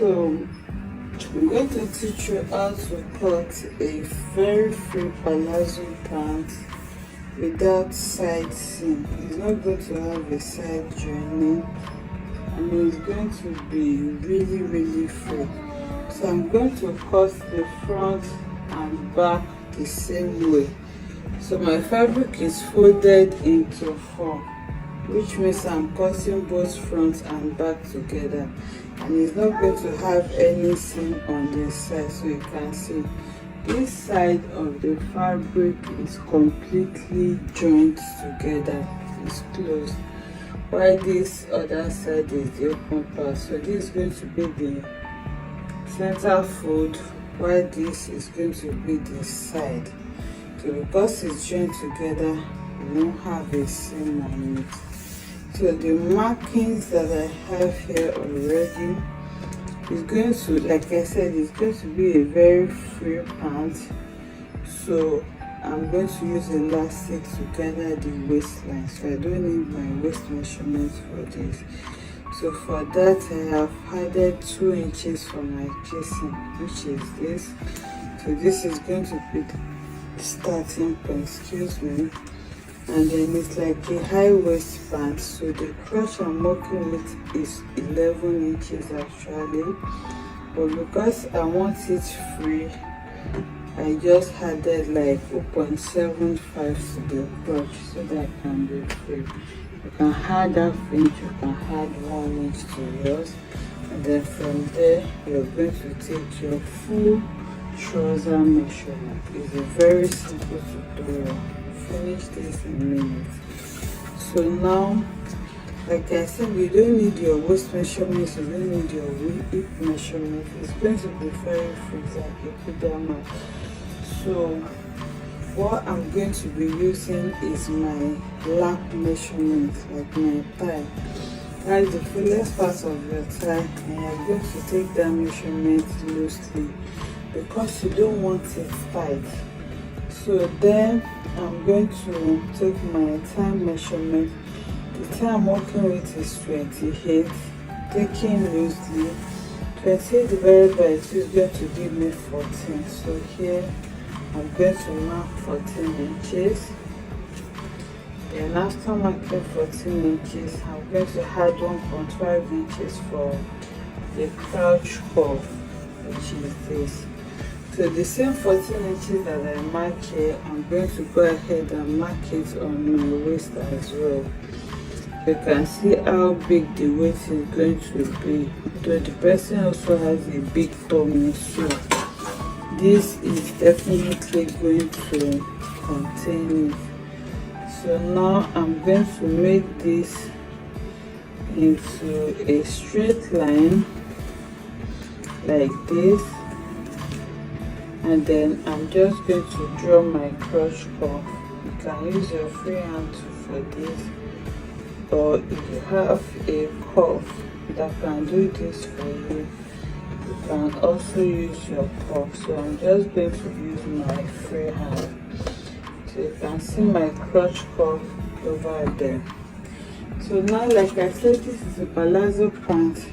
So I'm going to teach you how to cut a very free palazzo pant without side seam. It's not going to have a side joining, and it's going to be really free. So I'm going to cut the front and back the same way. So my fabric is folded into 4, which means I'm cutting both front and back together, and it's not going to have any seam on this side. So you can see this side of the fabric is completely joined together, it's closed, while this other side is the open part. So this is going to be the center fold, while this is going to be the side. So because it's joined together, you won't have a seam on it. So the markings that I have here already is going to, like I said, it's going to be a very free pant. So I'm going to use elastic to gather the waistline, so I don't need my waist measurement for this. So for that, I have added 2 inches for my casing, which is this. So this is going to be the starting point, excuse me. And then it's like a high waist pant. So the crotch I'm working with is 11 inches actually, but because I want it free, I just added like 0.75 to the crotch so that it can be free. You can add ½ inch, you can add 1 inch to yours, and then from there you're going to take your full trouser measurement. It's a very simple tutorial. Finish this in a minute. So now, like I said, you don't need your waist measurements, you don't need your hip measurement. It's going to be very free, like you put that much. So what I'm going to be using is my lap measurement, like my thigh. That is the fullest part of your thigh, and you're going to take that measurement loosely because you don't want it tight. So then I'm going to take my thigh measurement. The thigh I'm working with is 28, taking loosely. 28 divided by 2 is going to give me 14. So here I'm going to mark 14 inches. And after marking 14 inches, I'm going to add 1.5 inches for the crouch curve, which is this. So the same 14 inches that I mark here, I'm going to go ahead and mark it on my waist as well. You can see how big the waist is going to be. So the person also has a big tummy, so this is definitely going to contain it. So now I'm going to make this into a straight line like this, and then I'm just going to draw my crotch curve. You can use your free hand for this, or if you have a curve that can do this for you, you can also use your curve. So I'm just going to use my free hand. So you can see my crotch curve over there. So now, like I said, this is a palazzo pant.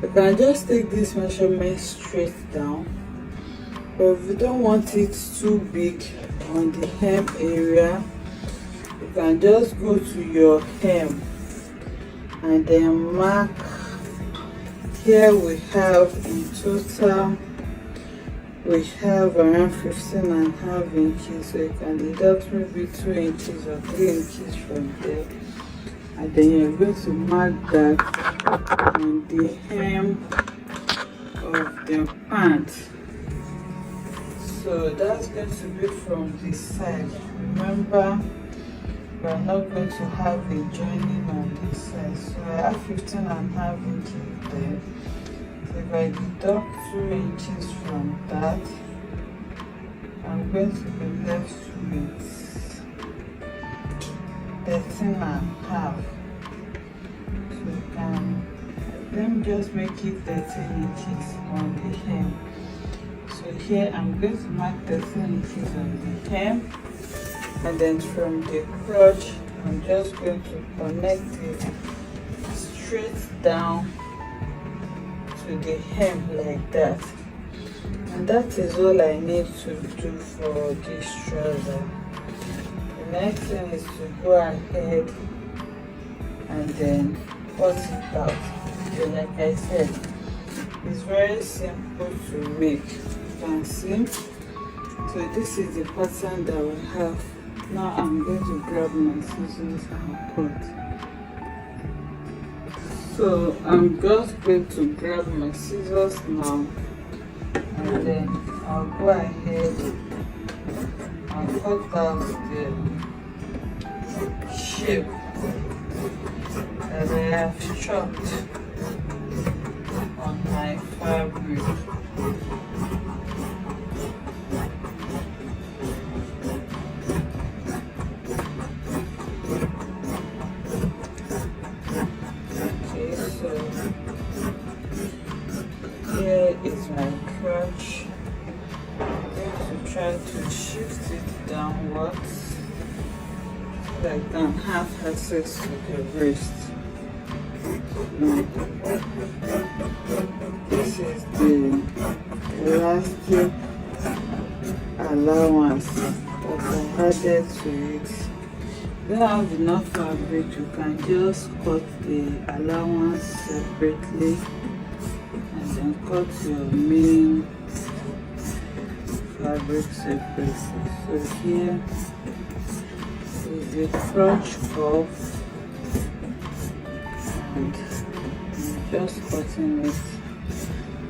You can just take this measurement straight down. But if you don't want it too big on the hem area, you can just go to your hem and then mark. Here we have in total, we have around 15.5 inches. So you can deduct maybe 2 inches or 3 inches from there, and then you're going to mark that on the hem of the pant. So that's going to be from this side. Remember, we are not going to have a joining on this side. So I have 15.5 inches there. So if I deduct 2 inches from that, I'm going to be left with 13.5. So you can, let me just make it 13 inches on the hem. So here I'm going to mark 13 inches on the hem, and then from the crotch I'm just going to connect it straight down to to the hem like that. And that is all I need to do for this trouser. The next thing is to go ahead and then cut it out. So like I said, it's very simple to make. You can see. So this is the pattern that we have. Now I'm going to grab my scissors and cut. So I'm just going to grab my scissors now, and then I'll go ahead and cut out the shape that I have chopped on my fabric. Okay, so here is my crotch. I'm going to try to shift it downwards so that I can have access to the wrist. This is the elastic allowance that I added to it. If you don't have enough fabric, you can just cut the allowance separately and then cut your main fabric separately. So here is the crotch off, and I'm just cutting it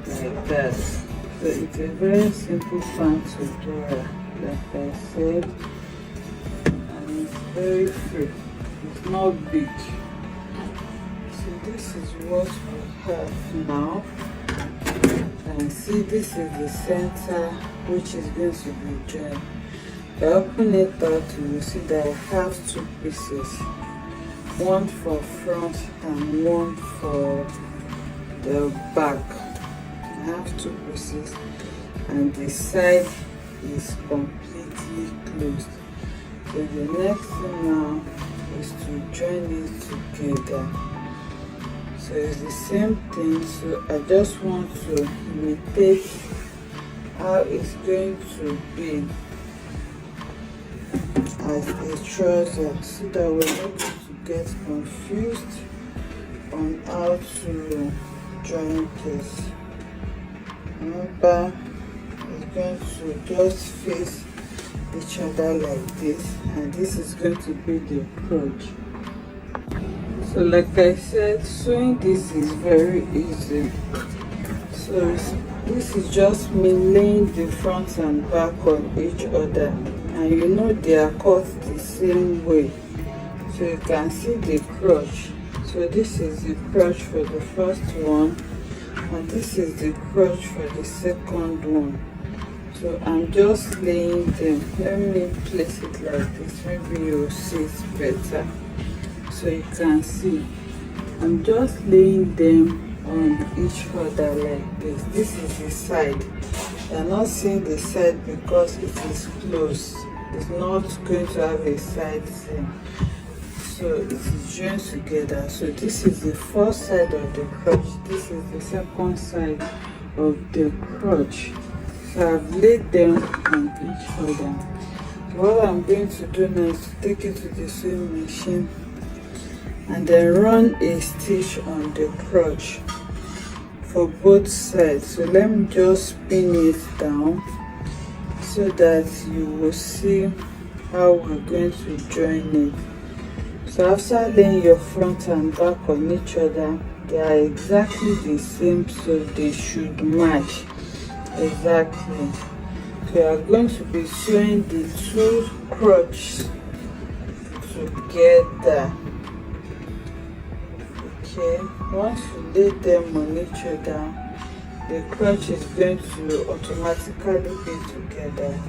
like that. So it's a very simple pant tutorial, like I said, and it's very free. It's not big. So this is what we have now. And see, this is the center which is going to be joined. If I open it out, you will see that I have two pieces, one for front and one for the back. I have two pieces and the side is completely closed. So the next thing now is to join it together. So it's the same thing. So I just want to imitate how it's going to be as a trouser, so that we're not going to get confused on how to join this. Remember, it's going to just face each other like this, and this is going to be the crotch. So like I said, sewing this is very easy. So this is just me laying the front and back on each other, and you know they are cut the same way. So you can see the crotch. So this is the crotch for the first one, and this is the crotch for the second one. So I'm just laying them. Let me place it like this, maybe you'll see it better. So you can see I'm just laying them on each other like this. This is the side. You're not seeing the side because it is closed. It's not going to have a side seam. So it is joined together. So this is the first side of the crotch. This is the second side of the crotch. So I've laid them on each other. What I'm going to do now is to take it to the sewing machine and then run a stitch on the crotch for both sides. So let me just pin it down so that you will see how we're going to join it. So after laying your front and back on each other, they are exactly the same, so they should match exactly. So you are going to be sewing the two crotches together. Okay, once you lay them on each other, the crotch is going to automatically be together.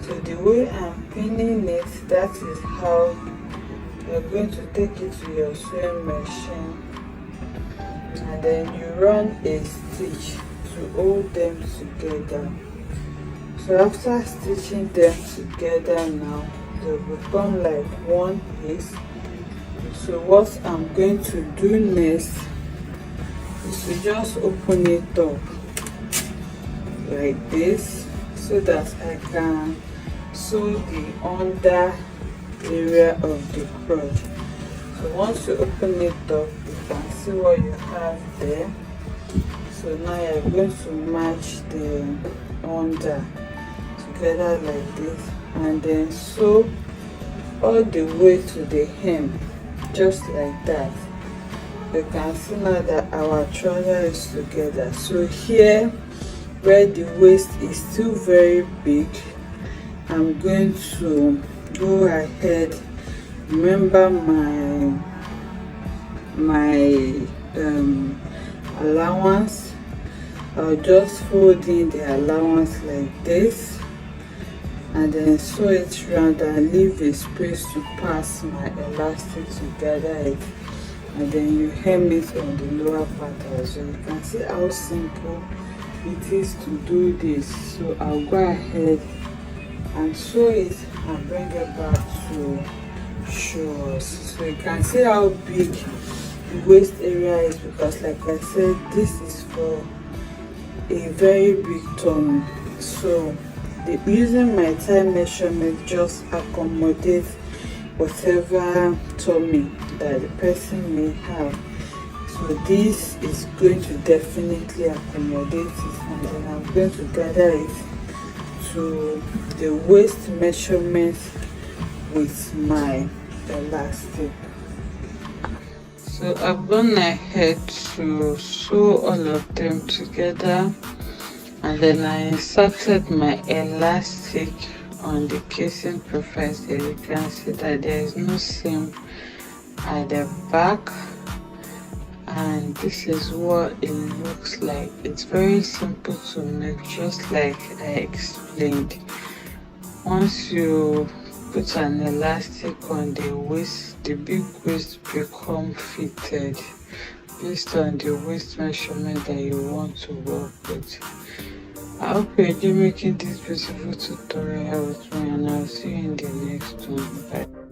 So the way I'm pinning it, that is how you're going to take it to your sewing machine, and then you run a stitch to hold them together. So after stitching them together now, they'll become like one piece. So what I'm going to do next is to just open it up like this so that I can sew the under area of the crotch. So once you open it up, you can see what you have there. So now you're going to match the under together like this, and then sew all the way to the hem, just like that. You can see now that our trouser is together. So here where the waist is still very big, I'm going to go ahead, remember my allowance. I'll just fold in the allowance like this and then sew it round and leave a space to pass my elastic to gather it, and then you hem it on the lower part as well. You can see how simple it is to do this. So I'll go ahead and sew it and bring it back to show us. So you can see how big the waist area is, because like I said, this is for a very big tummy. So using my thigh measurement just accommodate whatever tummy that the person may have. So this is going to definitely accommodate it, and then I'm going to gather it to the waist measurement with my elastic. So I've gone ahead to sew all of them together, and then I inserted my elastic on the casing profile. There you can see that there is no seam at the back, and this is what it looks like. It's very simple to make, just like I explained. Once you put an elastic on the waist, the big waist become fitted based on the waist measurement that you want to work with. I hope you enjoy making this beautiful tutorial with me, and I'll see you in the next one. Bye.